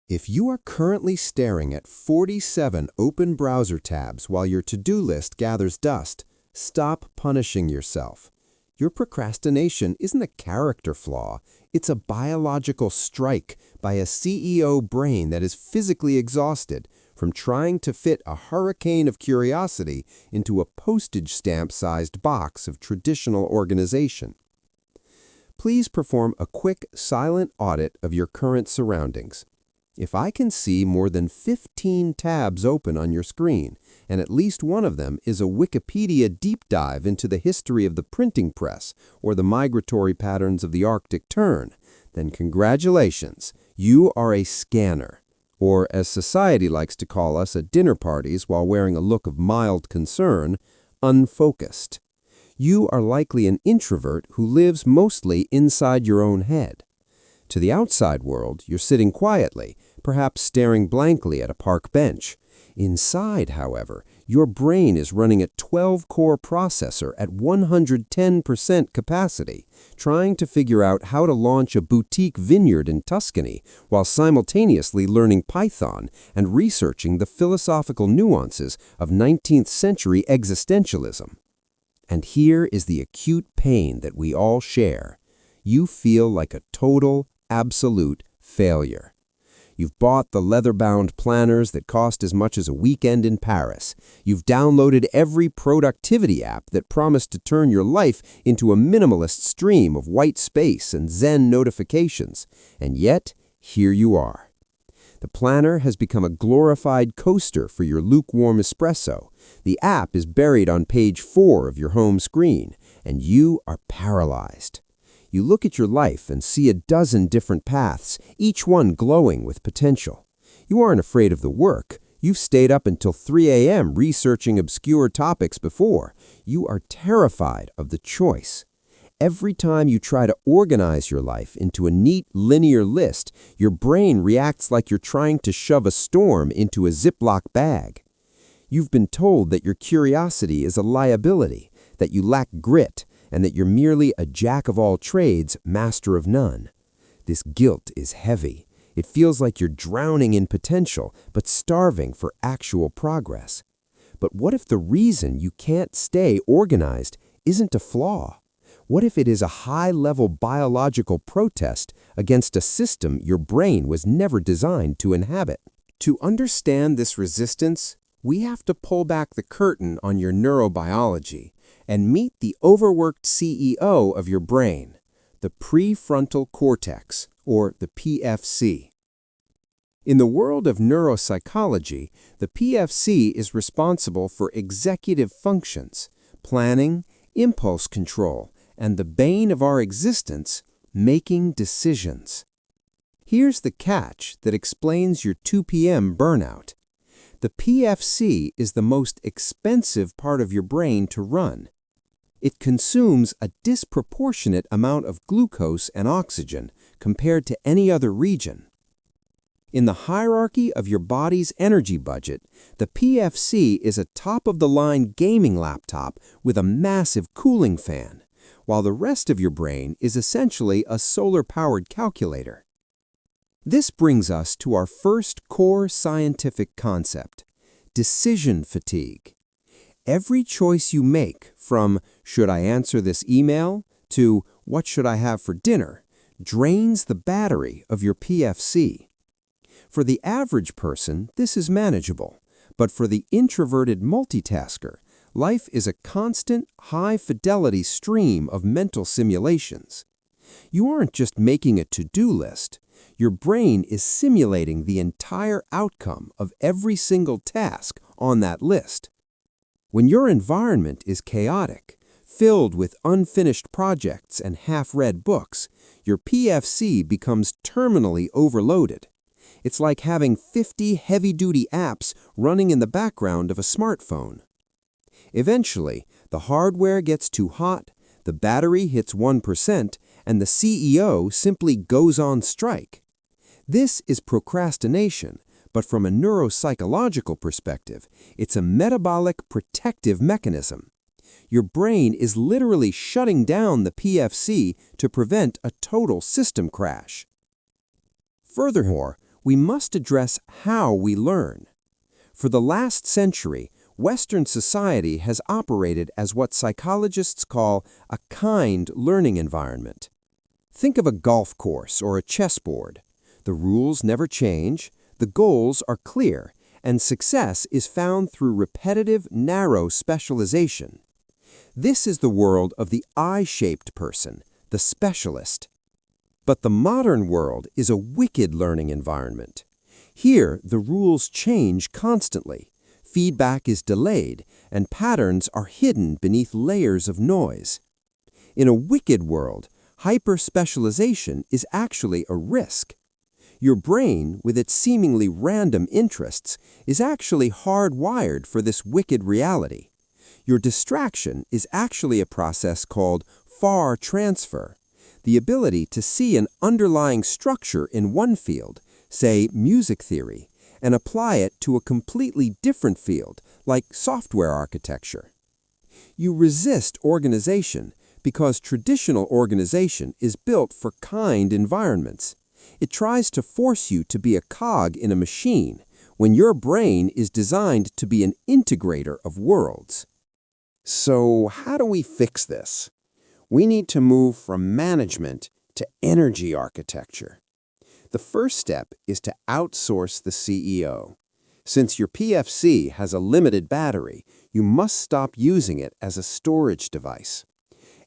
If you are currently staring at 47 open browser tabs while your to-do list gathers dust, stop punishing yourself. Your procrastination isn't a character flaw. It's a biological strike by a CEO brain that is physically exhausted from trying to fit a hurricane of curiosity into a postage stamp-sized box of traditional organization. Please perform a quick, silent audit of your current surroundings. If I can see more than 15 tabs open on your screen, and at least one of them is a Wikipedia deep dive into the history of the printing press or the migratory patterns of the Arctic tern, then congratulations, you are a scanner, or as society likes to call us at dinner parties while wearing a look of mild concern, unfocused. You are likely an introvert who lives mostly inside your own head. To the outside world, you're sitting quietly, perhaps staring blankly at a park bench. Inside, however, your brain is running a 12-core processor at 110% capacity, trying to figure out how to launch a boutique vineyard in Tuscany while simultaneously learning Python and researching the philosophical nuances of 19th-century existentialism. And here is the acute pain that we all share. You feel like a total, absolute failure. You've bought the leather-bound planners that cost as much as a weekend in Paris. You've downloaded every productivity app that promised to turn your life into a minimalist stream of white space and Zen notifications. And yet, here you are. The planner has become a glorified coaster for your lukewarm espresso. The app is buried on page 4 of your home screen, and you are paralyzed. You look at your life and see a dozen different paths, each one glowing with potential. You aren't afraid of the work. You've stayed up until 3 a.m. researching obscure topics before. You are terrified of the choice. Every time you try to organize your life into a neat, linear list, your brain reacts like you're trying to shove a storm into a Ziploc bag. You've been told that your curiosity is a liability, that you lack grit, and that you're merely a jack-of-all-trades, master of none. This guilt is heavy. It feels like you're drowning in potential, but starving for actual progress. But what if the reason you can't stay organized isn't a flaw? What if it is a high-level biological protest against a system your brain was never designed to inhabit? To understand this resistance, we have to pull back the curtain on your neurobiology and meet the overworked CEO of your brain, the Prefrontal Cortex, or the PFC. In the world of neuropsychology, the PFC is responsible for executive functions, planning, impulse control, and the bane of our existence, making decisions. Here's the catch that explains your 2 p.m. burnout. The PFC is the most expensive part of your brain to run. It consumes a disproportionate amount of glucose and oxygen compared to any other region. In the hierarchy of your body's energy budget, the PFC is a top-of-the-line gaming laptop with a massive cooling fan, while the rest of your brain is essentially a solar-powered calculator. This brings us to our first core scientific concept, decision fatigue. Every choice you make, from should I answer this email to what should I have for dinner, drains the battery of your PFC. For the average person, this is manageable, but for the introverted multitasker, life is a constant, high-fidelity stream of mental simulations. You aren't just making a to-do list. Your brain is simulating the entire outcome of every single task on that list. When your environment is chaotic, filled with unfinished projects and half-read books, your PFC becomes terminally overloaded. It's like having 50 heavy-duty apps running in the background of a smartphone. Eventually, the hardware gets too hot, the battery hits 1%, and the CEO simply goes on strike. This is procrastination, but from a neuropsychological perspective, it's a metabolic protective mechanism. Your brain is literally shutting down the PFC to prevent a total system crash. Furthermore, we must address how we learn. For the last century, Western society has operated as what psychologists call a kind learning environment. Think of a golf course or a chessboard. The rules never change, the goals are clear, and success is found through repetitive, narrow specialization. This is the world of the I-shaped person, the specialist. But the modern world is a wicked learning environment. Here, the rules change constantly. Feedback is delayed, and patterns are hidden beneath layers of noise. In a wicked world, hyper-specialization is actually a risk. Your brain, with its seemingly random interests, is actually hardwired for this wicked reality. Your distraction is actually a process called far transfer, the ability to see an underlying structure in one field, say music theory, and apply it to a completely different field, like software architecture. You resist organization because traditional organization is built for kind environments. It tries to force you to be a cog in a machine when your brain is designed to be an integrator of worlds. So how do we fix this? We need to move from management to energy architecture. The first step is to outsource the CEO. Since your PFC has a limited battery, you must stop using it as a storage device.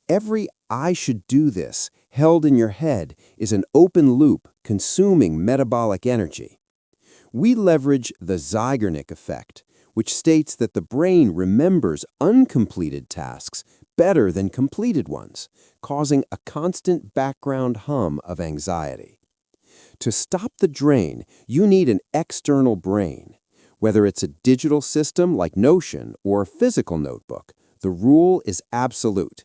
Every "I should do this" held in your head is an open loop consuming metabolic energy. We leverage the Zeigarnik Effect, which states that the brain remembers uncompleted tasks better than completed ones, causing a constant background hum of anxiety. To stop the drain, you need an external brain. Whether it's a digital system like Notion or a physical notebook, the rule is absolute.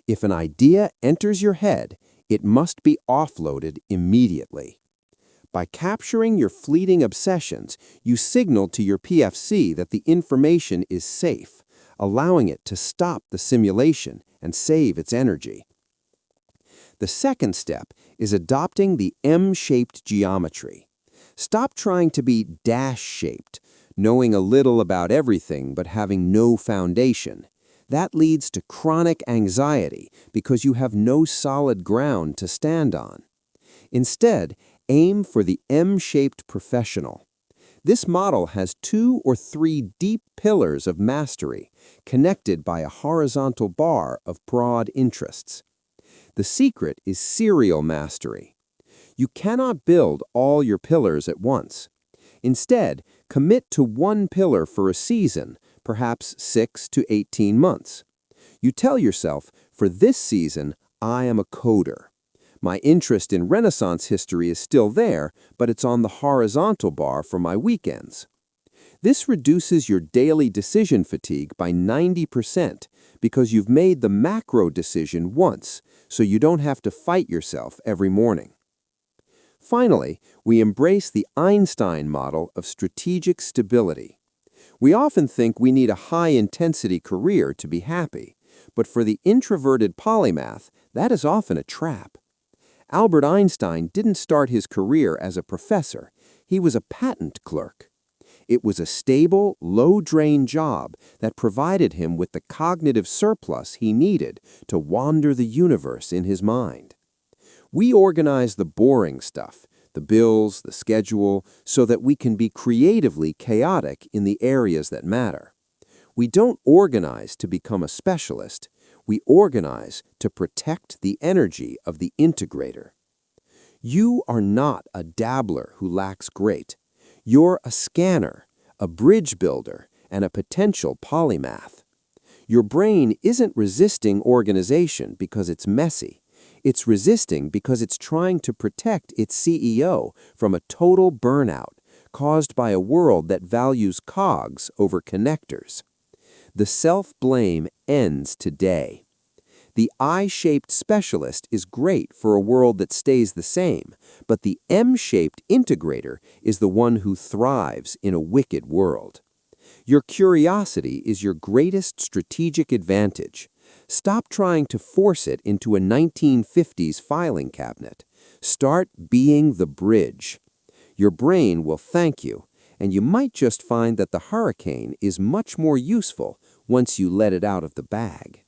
If an idea enters your head, it must be offloaded immediately. By capturing your fleeting obsessions, you signal to your PFC that the information is safe, allowing it to stop the simulation and save its energy. The second step is adopting the M-shaped geometry. Stop trying to be dash-shaped, knowing a little about everything but having no foundation. That leads to chronic anxiety because you have no solid ground to stand on. Instead, aim for the M-shaped professional. This model has 2 or 3 deep pillars of mastery, connected by a horizontal bar of broad interests. The secret is serial mastery. You cannot build all your pillars at once. Instead, commit to one pillar for a season, perhaps 6 to 18 months. You tell yourself, for this season, I am a coder. My interest in Renaissance history is still there, but it's on the horizontal bar for my weekends. This reduces your daily decision fatigue by 90% because you've made the macro decision once, so you don't have to fight yourself every morning. Finally, we embrace the Einstein model of strategic stability. We often think we need a high-intensity career to be happy, but for the introverted polymath, that is often a trap. Albert Einstein didn't start his career as a professor. He was a patent clerk. It was a stable, low-drain job that provided him with the cognitive surplus he needed to wander the universe in his mind. We organize the boring stuff, the bills, the schedule, so that we can be creatively chaotic in the areas that matter. We don't organize to become a specialist. We organize to protect the energy of the integrator. You are not a dabbler who lacks great. You're a scanner, a bridge builder, and a potential polymath. Your brain isn't resisting organization because it's messy. It's resisting because it's trying to protect its CEO from a total burnout caused by a world that values cogs over connectors. The self-blame ends today. The I-shaped specialist is great for a world that stays the same, but the M-shaped integrator is the one who thrives in a wicked world. Your curiosity is your greatest strategic advantage. Stop trying to force it into a 1950s filing cabinet. Start being the bridge. Your brain will thank you, and you might just find that the hurricane is much more useful once you let it out of the bag.